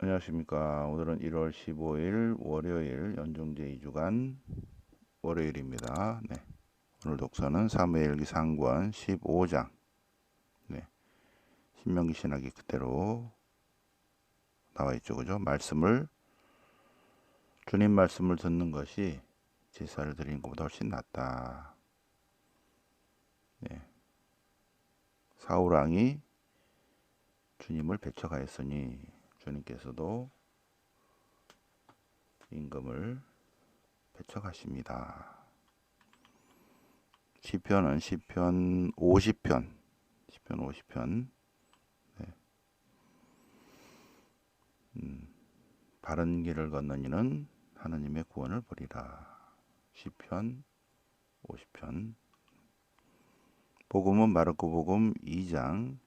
안녕하십니까. 오늘은 1월 15일 월요일 연중제 2주간 월요일입니다. 네. 오늘 독서는 사무엘기 상권 15장. 네. 신명기 신학이 그대로 나와 있죠. 그죠? 주님 말씀을 듣는 것이 제사를 드리는 것보다 훨씬 낫다. 네. 사울 왕이 주님을 배척하였으니 주님께서도 임금을 배척하십니다. 시편은 시편 50편. 바른 길을 걷는 이는 하나님의 구원을 보리라. 시편 50편. 복음은 마르코 복음 2장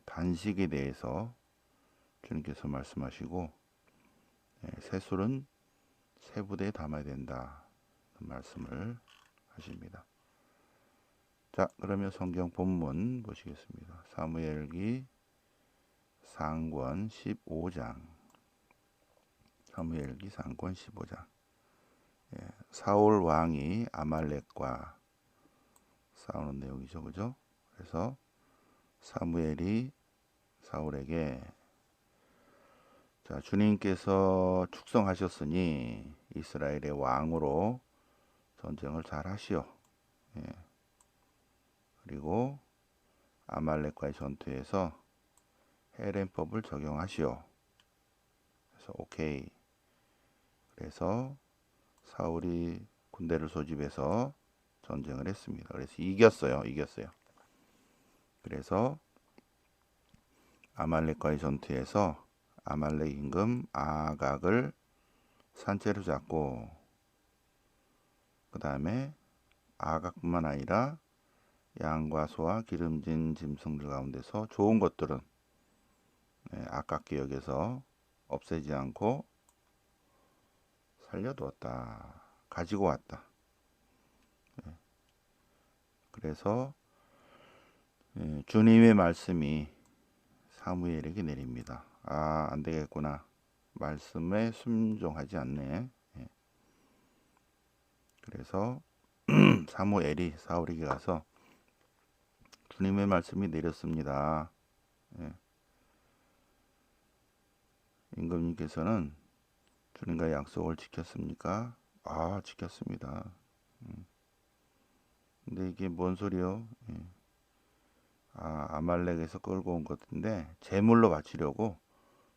단식에 대해서 주님께서 말씀하시고 세술은 세부대에 담아야 된다 말씀을 하십니다. 자, 그러면 성경 본문 보시겠습니다. 사무엘기 상권 15장. 사무엘기 상권 15장. 사울 왕이 아말렉과 싸우는 내용이죠. 그죠? 그래서 사무엘이 사울에게 자, 주님께서 축성하셨으니 이스라엘의 왕으로 전쟁을 잘 하시오. 예. 그리고 아말렉과의 전투에서 헤렌법을 적용하시오. 그래서 오케이. 그래서 사울이 군대를 소집해서 전쟁을 했습니다. 그래서 이겼어요. 그래서 아말렉과의 전투에서 아말렉 임금 아각을 산채로 잡고 그 다음에 아각뿐만 아니라 양과 소와 기름진 짐승들 가운데서 좋은 것들은 아깝게 여겨서 없애지 않고 살려두었다. 가지고 왔다. 그래서 주님의 말씀이 사무엘에게 내립니다. 아, 안 되겠구나. 말씀에 순종하지 않네. 그래서 사무엘이 사울에게 가서 주님의 말씀이 내렸습니다. 임금님께서는 주님과의 약속을 지켰습니까? 아, 지켰습니다. 근데 이게 뭔 소리요? 아말렉에서 끌고 온 것인데 제물로 바치려고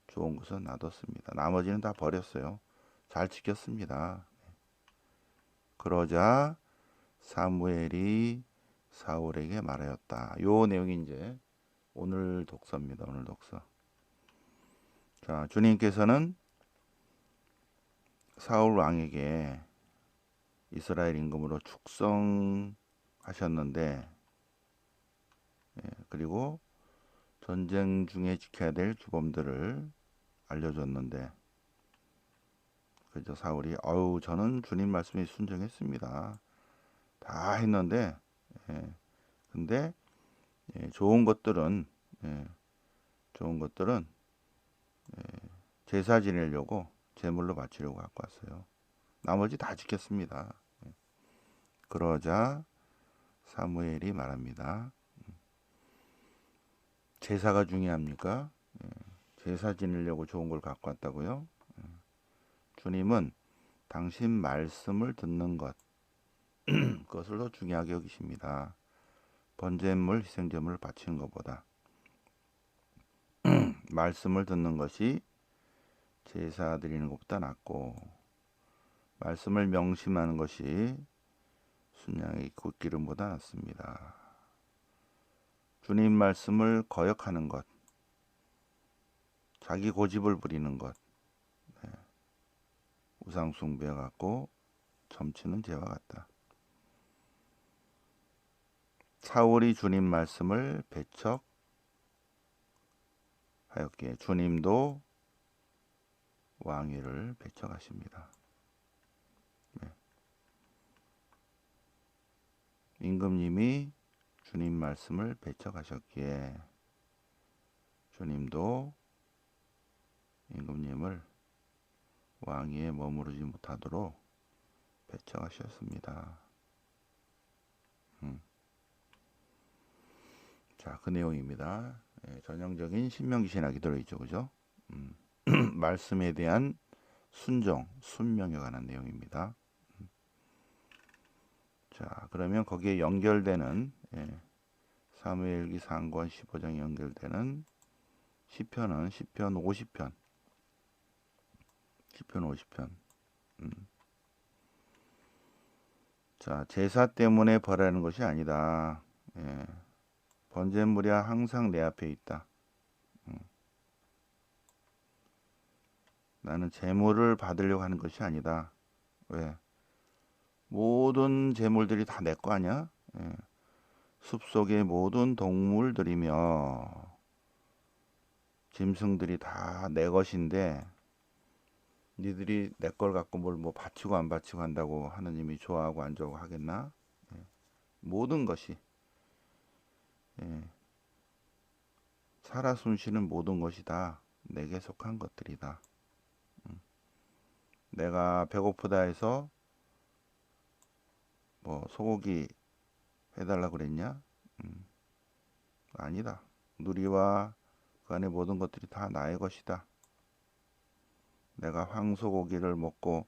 좋은 것은 놔뒀습니다. 나머지는 다 버렸어요. 잘 지켰습니다. 그러자 사무엘이 사울에게 말하였다. 요 내용이 이제 오늘 독서입니다. 오늘 독서. 자, 주님께서는 사울 왕에게 이스라엘 임금으로 축성하셨는데 그리고 전쟁 중에 지켜야 될 규범들을 알려줬는데 그저 사울이 저는 주님 말씀에 순종했습니다. 다 했는데 근데 좋은 것들은 예, 좋은 것들은 제사 지내려고 제물로 바치려고 갖고 왔어요. 나머지 다 지켰습니다. 그러자 사무엘이 말합니다. 제사가 중요합니까? 제사 지내려고 좋은 걸 갖고 왔다고요? 주님은 당신 말씀을 듣는 것 그것을 더 중요하게 여기십니다. 번제물, 희생제물을 바치는 것보다 말씀을 듣는 것이 제사 드리는 것보다 낫고 말씀을 명심하는 것이 순양의 굿기름보다 낫습니다. 주님 말씀을 거역하는 것, 자기 고집을 부리는 것, 우상 숭배에 갖고 점치는 죄와 같다. 사울이 주님 말씀을 배척하였기에 주님도 왕위를 배척하십니다. 임금님이 주님 말씀을 배척하셨기에 주님도 임금님을 왕위에 머무르지 못하도록 배척하셨습니다. 자, 그 내용입니다. 전형적인 신명기 신학이 들어있죠, 그죠? 말씀에 대한 순종, 순명에 관한 내용입니다. 자, 그러면 거기에 연결되는 사무엘기 상권 15장에 연결되는 시편은 시편 50편. 시편 50편. 자, 제사 때문에 벌하는 것이 아니다. 번제물이 항상 내 앞에 있다. 나는 제물을 받으려고 하는 것이 아니다. 왜? 모든 제물들이 다 내 거 아니야? 숲속의 모든 동물들이며 짐승들이 다 내 것인데 니들이 내 걸 갖고 뭘 뭐 바치고 안 바치고 한다고 하느님이 좋아하고 안 좋아하고 하겠나? 모든 것이 살아 숨쉬는 모든 것이 다 내게 속한 것들이다. 내가 배고프다 해서 뭐 소고기 해달라고 그랬냐? 아니다. 누리와 그 안에 모든 것들이 다 나의 것이다. 내가 황소고기를 먹고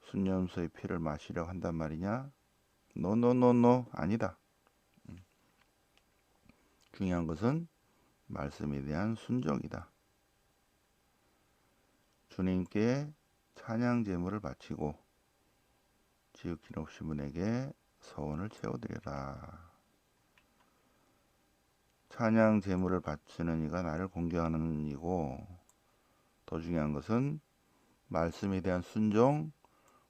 순념소의 피를 마시려고 한단 말이냐? 노노노노 아니다. 중요한 것은 말씀에 대한 순종이다. 주님께 찬양 제물을 바치고 지극히 높으신 분에게 서원을 채워드려라. 찬양 제물을 바치는 이가 나를 공경하는 이고, 더 중요한 것은 말씀에 대한 순종,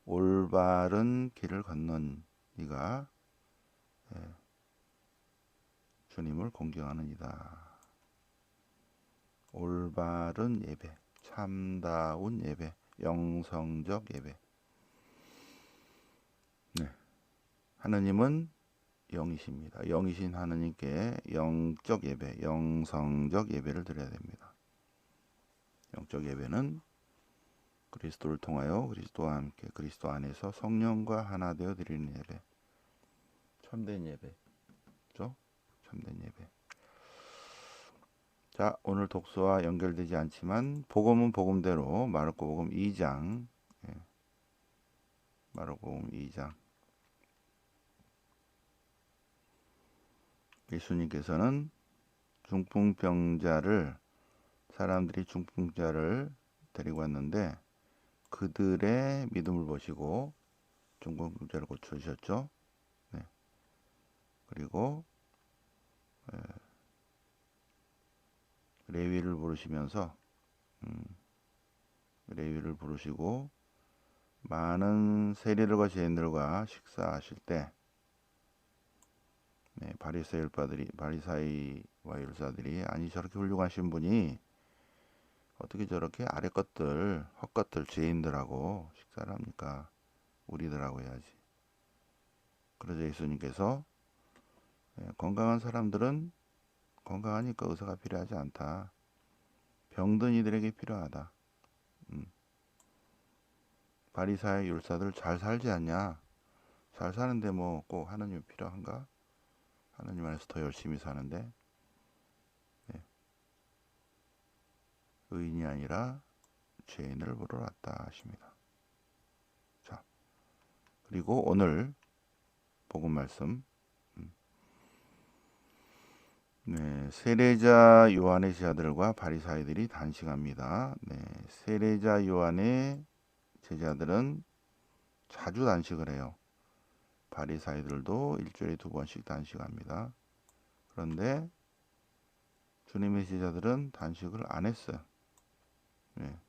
올바른 길을 걷는 이가 주님을 공경하는 이다. 올바른 예배, 참다운 예배, 영성적 예배. 네. 하느님은 영이십니다. 영이신 하느님께 영적 예배, 영성적 예배를 드려야 됩니다. 영적 예배는 그리스도를 통하여 그리스도와 함께 그리스도 안에서 성령과 하나 되어 드리는 예배. 참된 예배. 그렇죠? 참된 예배. 자, 오늘 독서와 연결되지 않지만 복음은 복음대로 마르코복음 2장. 마르코복음 2장. 예수님께서는 사람들이 중풍자를 데리고 왔는데 그들의 믿음을 보시고 중풍자를 고쳐주셨죠. 네. 그리고 레위를 부르시고 많은 세리들과 죄인들과 식사하실 때 바리사이와 율사들이 아니 저렇게 훌륭하신 분이 어떻게 저렇게 아래 것들 헛것들 죄인들하고 식사를 합니까? 우리들하고 해야지. 그러자 예수님께서 건강한 사람들은 건강하니까 의사가 필요하지 않다. 병든 이들에게 필요하다. 바리사의 율사들 잘 살지 않냐? 잘 사는데 뭐 꼭 하느님이 필요한가? 하느님 안에서 더 열심히 사는데 의인이 아니라 죄인을 부르러 왔다 하십니다. 자, 그리고 오늘 복음 말씀 세례자 요한의 제자들과 바리사이들이 단식합니다. 세례자 요한의 제자들은 자주 단식을 해요. 바리사이들도 일주일에 2번씩 단식합니다. 그런데 주님의 제자들은 단식을 안 했어요.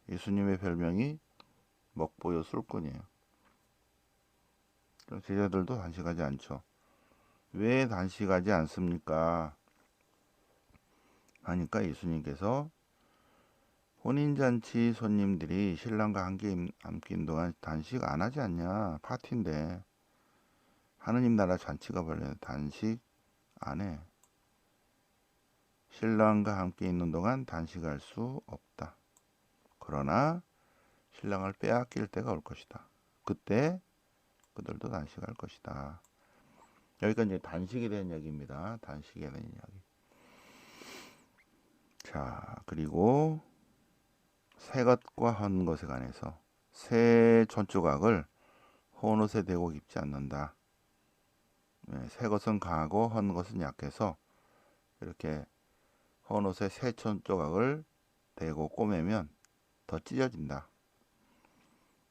예수님의 별명이 먹보요 술꾼이에요. 제자들도 단식하지 않죠. 왜 단식하지 않습니까? 하니까 예수님께서 혼인잔치 손님들이 신랑과 함께 있는 동안 단식 안 하지 않냐? 파티인데 하느님 나라 잔치가 벌려요. 단식 안 해. 신랑과 함께 있는 동안 단식할 수 없다. 그러나 신랑을 빼앗길 때가 올 것이다. 그때 그들도 단식할 것이다. 여기까지 이제 단식에 대한 이야기입니다. 단식에 대한 이야기. 자, 그리고 새 것과 헌 것에 관해서 새 촌조각을 헌 옷에 대고 입지 않는다. 새 것은 강하고 헌 것은 약해서 이렇게 헌 옷에 새 촌조각을 대고 꼬매면 더 찢어진다.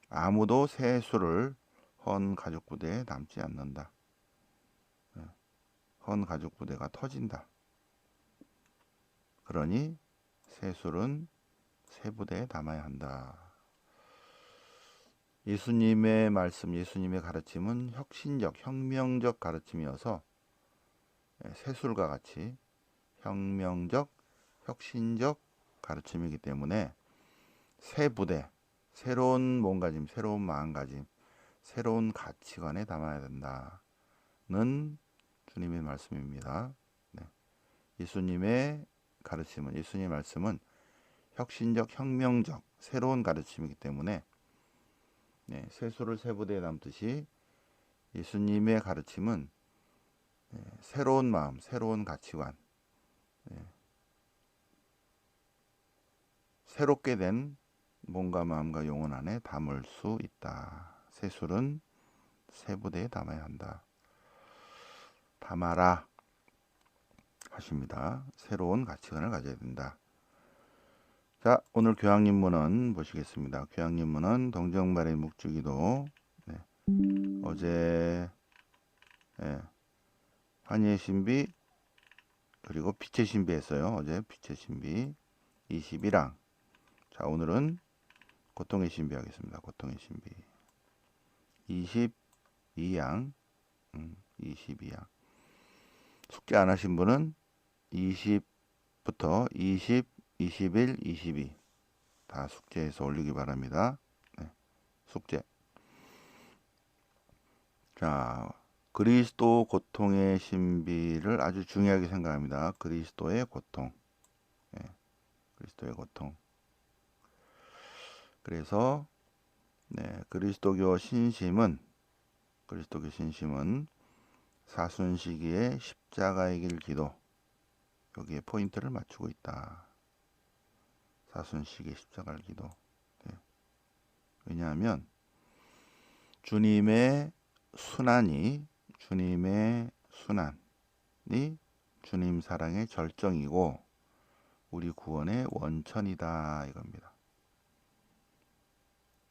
아무도 새 술을 헌 가죽 부대에 남지 않는다. 헌 가죽 부대가 터진다. 그러니 새 술은 새 부대에 담아야 한다. 예수님의 말씀, 예수님의 가르침은 혁신적, 혁명적 가르침이어서 새술과 같이 혁명적, 혁신적 가르침이기 때문에 새 부대, 새로운 몸가짐, 새로운 마음가짐, 새로운 가치관에 담아야 된다는 주님의 말씀입니다. 네. 예수님의 가르침은, 예수님의 말씀은 혁신적, 혁명적, 새로운 가르침이기 때문에 새술을 새 부대에 담듯이 예수님의 가르침은 새로운 마음, 새로운 가치관, 새롭게 된 몸과 마음과 영혼 안에 담을 수 있다. 새술은 새 부대에 담아야 한다. 담아라 하십니다. 새로운 가치관을 가져야 된다. 자, 오늘 교양입문은 보시겠습니다. 교양입문은 동정발의 묵주기도, 어제 환희의 신비 그리고 빛의 신비 했어요. 어제 빛의 신비 21항. 자, 오늘은 고통의 신비 하겠습니다. 고통의 신비 22항. 22항. 숙제 안 하신 분은 20부터 20, 21, 22 다 숙제해서 올리기 바랍니다. 숙제. 자, 그리스도 고통의 신비를 아주 중요하게 생각합니다. 그리스도의 고통. 그리스도의 고통. 그래서 그리스도교 신심은 사순시기의 십자가의 길 기도, 여기에 포인트를 맞추고 있다. 사순시기의 십자가의 기도. 왜냐하면 주님의 순환이 주님 사랑의 절정이고 우리 구원의 원천이다 이겁니다.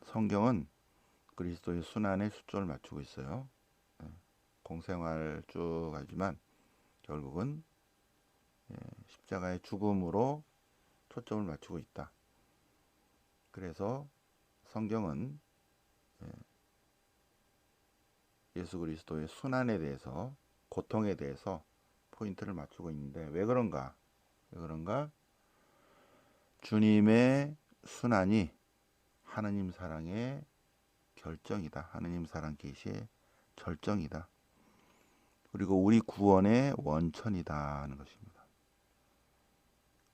성경은 그리스도의 순환에 초점을 맞추고 있어요. 공생활 쭉 하지만 결국은 십자가의 죽음으로 초점을 맞추고 있다. 그래서 성경은 예수 그리스도의 순환에 대해서, 고통에 대해서 포인트를 맞추고 있는데 왜 그런가? 주님의 순환이 하느님 사랑의 결정이다. 하느님 사랑 계시의 절정이다. 그리고 우리 구원의 원천이다 하는 것입니다.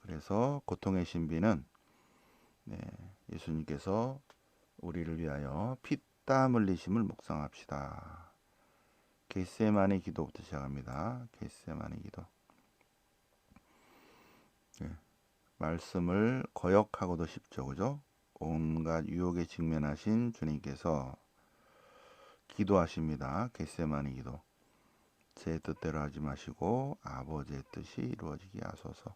그래서 고통의 신비는 예수님께서 우리를 위하여 피땀 흘리심을 묵상합시다. 겟세마네 기도부터 시작합니다. 겟세마네 기도. 말씀을 거역하고도 쉽죠, 그죠? 온갖 유혹에 직면하신 주님께서 기도하십니다. 겟세마네 기도. 제 뜻대로 하지 마시고 아버지의 뜻이 이루어지게 하소서.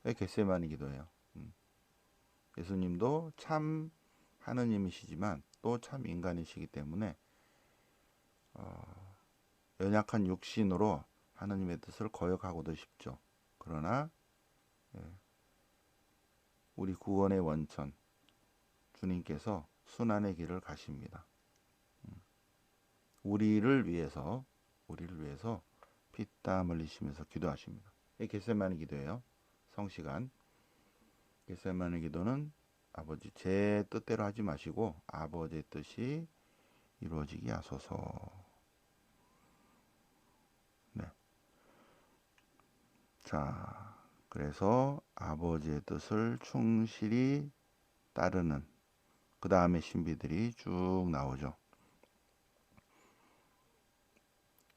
왜 겟세마네 기도예요? 예수님도 참 하느님이시지만 또 참 인간이시기 때문에 연약한 육신으로 하느님의 뜻을 거역하고도 쉽죠. 그러나 우리 구원의 원천 주님께서 순환의 길을 가십니다. 우리를 위해서 피땀 흘리시면서 기도하십니다. 이 겟세마네 기도예요. 성시간. 겟세마네 기도는 아버지 제 뜻대로 하지 마시고 아버지의 뜻이 이루어지게 하소서. 자, 그래서 아버지의 뜻을 충실히 따르는 그 다음에 신비들이 쭉 나오죠.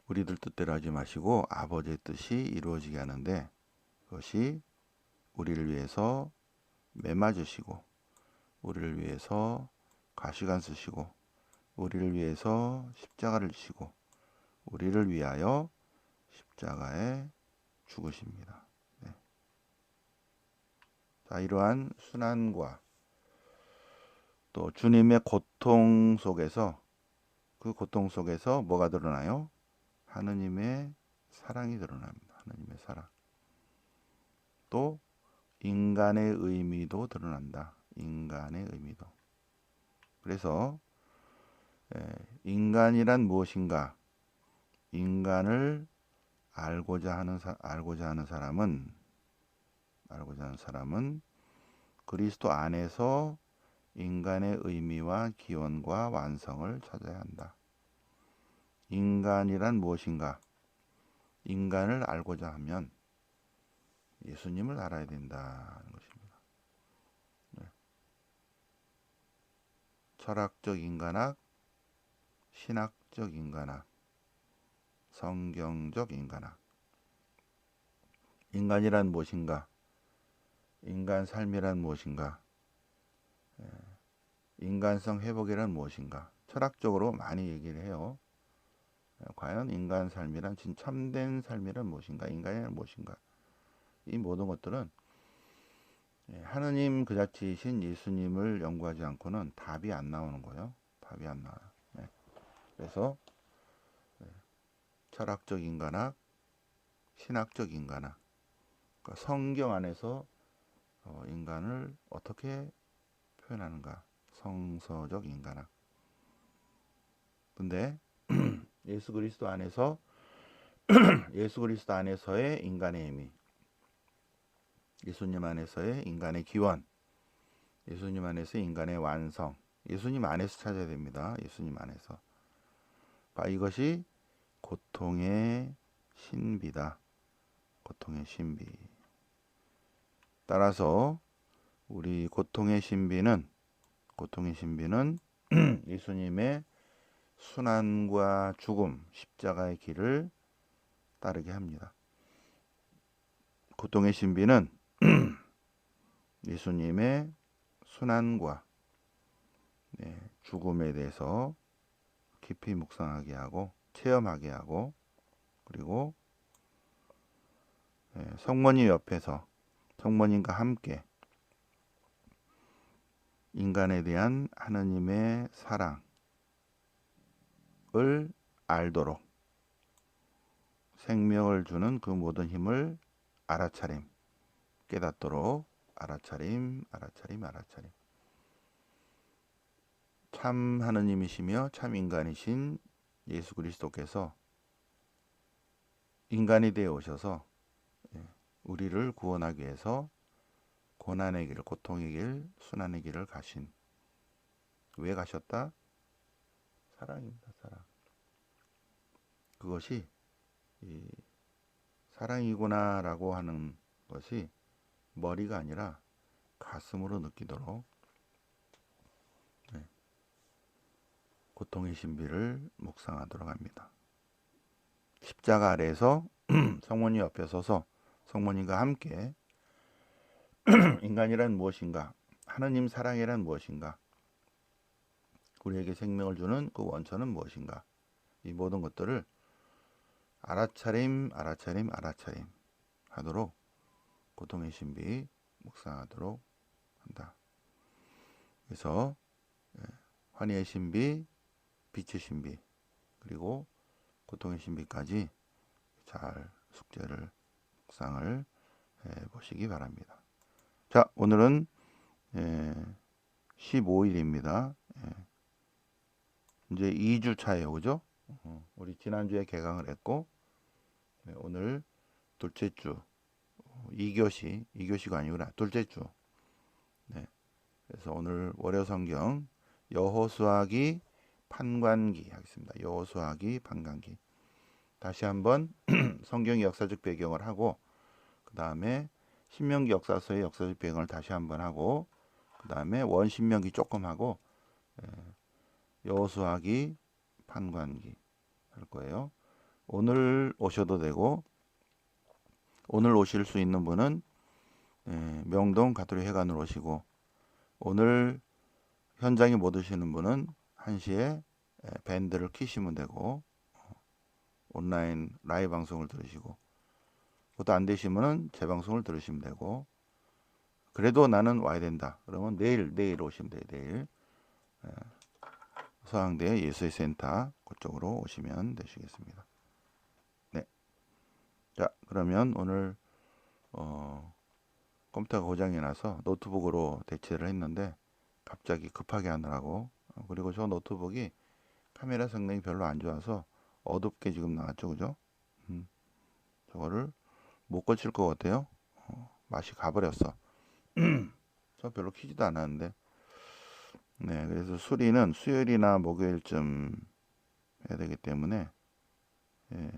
우리들 뜻대로 하지 마시고 아버지의 뜻이 이루어지게 하는데, 그것이 우리를 위해서 매 맞으시고, 우리를 위해서 가시관 쓰시고, 우리를 위해서 십자가를 지시고, 우리를 위하여 십자가에 죽으십니다. 네. 자, 이러한 순환과 또 주님의 고통 속에서, 그 고통 속에서 뭐가 드러나요? 하느님의 사랑이 드러납니다. 하느님의 사랑. 또 인간의 의미도 드러난다. 인간의 의미도. 그래서 인간이란 무엇인가? 인간을 알고자 하는 사람은 그리스도 안에서 인간의 의미와 기원과 완성을 찾아야 한다. 인간이란 무엇인가? 인간을 알고자 하면 예수님을 알아야 된다는 것입니다. 네. 철학적 인간학, 신학적 인간학, 성경적 인간학. 인간이란 무엇인가? 인간 삶이란 무엇인가? 인간성 회복이란 무엇인가? 철학적으로 많이 얘기를 해요. 과연 인간 삶이란 참된 삶이란 무엇인가? 인간이란 무엇인가? 이 모든 것들은 하느님 그 자체이신 예수님을 연구하지 않고는 답이 안 나오는 거예요. 답이 안 나와요. 네. 그래서 철학적 인간학, 신학적 인간학, 그러니까 성경 안에서 인간을 어떻게 표현하는가? 성서적 인간학. 근데 예수 그리스도 안에서의 인간의 의미, 예수님 안에서의 인간의 기원, 예수님 안에서의 인간의 완성, 예수님 안에서 찾아야 됩니다. 예수님 안에서. 이것이 고통의 신비다. 고통의 신비. 따라서 우리 고통의 신비는 예수님의 순환과 죽음, 십자가의 길을 따르게 합니다. 고통의 신비는 예수님의 순환과 죽음에 대해서 깊이 묵상하게 하고 체험하게 하고, 그리고 성모님 옆에서 성모님과 함께 인간에 대한 하느님의 사랑을 알도록, 생명을 주는 그 모든 힘을 알아차림, 깨닫도록 알아차림. 참 하느님이시며 참 인간이신 예수 그리스도께서 인간이 되어 오셔서 우리를 구원하기 위해서 고난의 길, 고통의 길, 순환의 길을 가신. 왜 가셨다? 사랑입니다. 사랑. 그것이 사랑이구나라고 하는 것이 머리가 아니라 가슴으로 느끼도록 고통의 신비를 묵상하도록 합니다. 십자가 아래에서 성모님 옆에 서서 성모님과 함께 인간이란 무엇인가? 하느님 사랑이란 무엇인가? 우리에게 생명을 주는 그 원천은 무엇인가? 이 모든 것들을 알아차림 하도록 고통의 신비 묵상하도록 한다. 그래서 환희의 신비, 빛의 신비, 그리고 고통의 신비까지 잘 숙제를 묵상을 해보시기 바랍니다. 자, 오늘은 15일입니다. 이제 2주 차예요, 그죠? 우리 지난주에 개강을 했고 오늘 둘째 주 2교시가 아니구나, 둘째 주. 그래서 오늘 월요 성경 여호수아기 판관기 하겠습니다. 여호수아기 판관기. 다시 한번 성경의 역사적 배경을 하고, 그 다음에 신명기 역사서의 역사적 배경을 다시 한번 하고, 그 다음에 원신명기 조금 하고 여호수아기, 판관기 할 거예요. 오늘 오셔도 되고 오늘 오실 수 있는 분은 명동 가톨릭 회관으로 오시고 오늘 현장에 못 오시는 분은 1시에 밴드를 키시면 되고 온라인 라이브 방송을 들으시고 그것도 안 되시면은 재방송을 들으시면 되고 그래도 나는 와야 된다. 그러면 내일 오시면 돼요. 내일 서강대 예수의 센터 그쪽으로 오시면 되시겠습니다. 네. 자, 그러면 오늘 컴퓨터가 고장이 나서 노트북으로 대체를 했는데 갑자기 급하게 하느라고 그리고 저 노트북이 카메라 성능이 별로 안 좋아서 어둡게 지금 나왔죠, 그죠? 저거를 못 고칠 것 같아요. 맛이 가버렸어. 저 별로 키지도 않았는데. 네, 그래서 수리는 수요일이나 목요일쯤 해야 되기 때문에 예,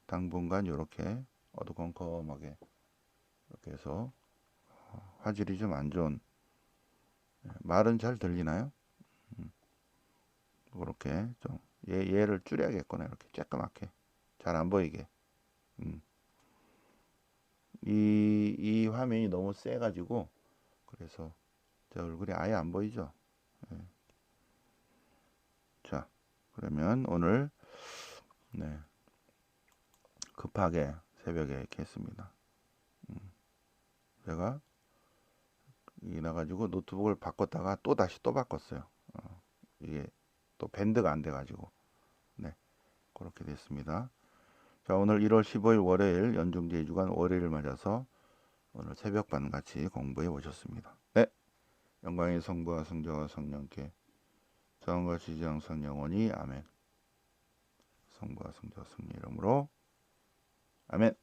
당분간 이렇게 어두컴컴하게 이렇게 해서 화질이 좀 안 좋은 말은 잘 들리나요? 그렇게 좀 얘를 줄여야겠구나. 이렇게 쬐끄맣게 잘 안 보이게. 음. 이 화면이 너무 세가지고 그래서 제 얼굴이 아예 안 보이죠. 예. 자, 그러면 오늘 네, 급하게 새벽에 이렇게 했습니다. 제가 이 나가지고 노트북을 바꿨다가 또 다시 또 바꿨어요. 이게 또 밴드가 안 돼가지고 네, 그렇게 됐습니다. 자, 오늘 1월 15일 월요일 연중제 2주간 월요일을 맞아서 오늘 새벽반 같이 공부해 보셨습니다. 네, 영광의 성부와 성자와 성령께 성과 지지 항상 영원히 아멘. 성부와 성자와 성령 이름으로 아멘.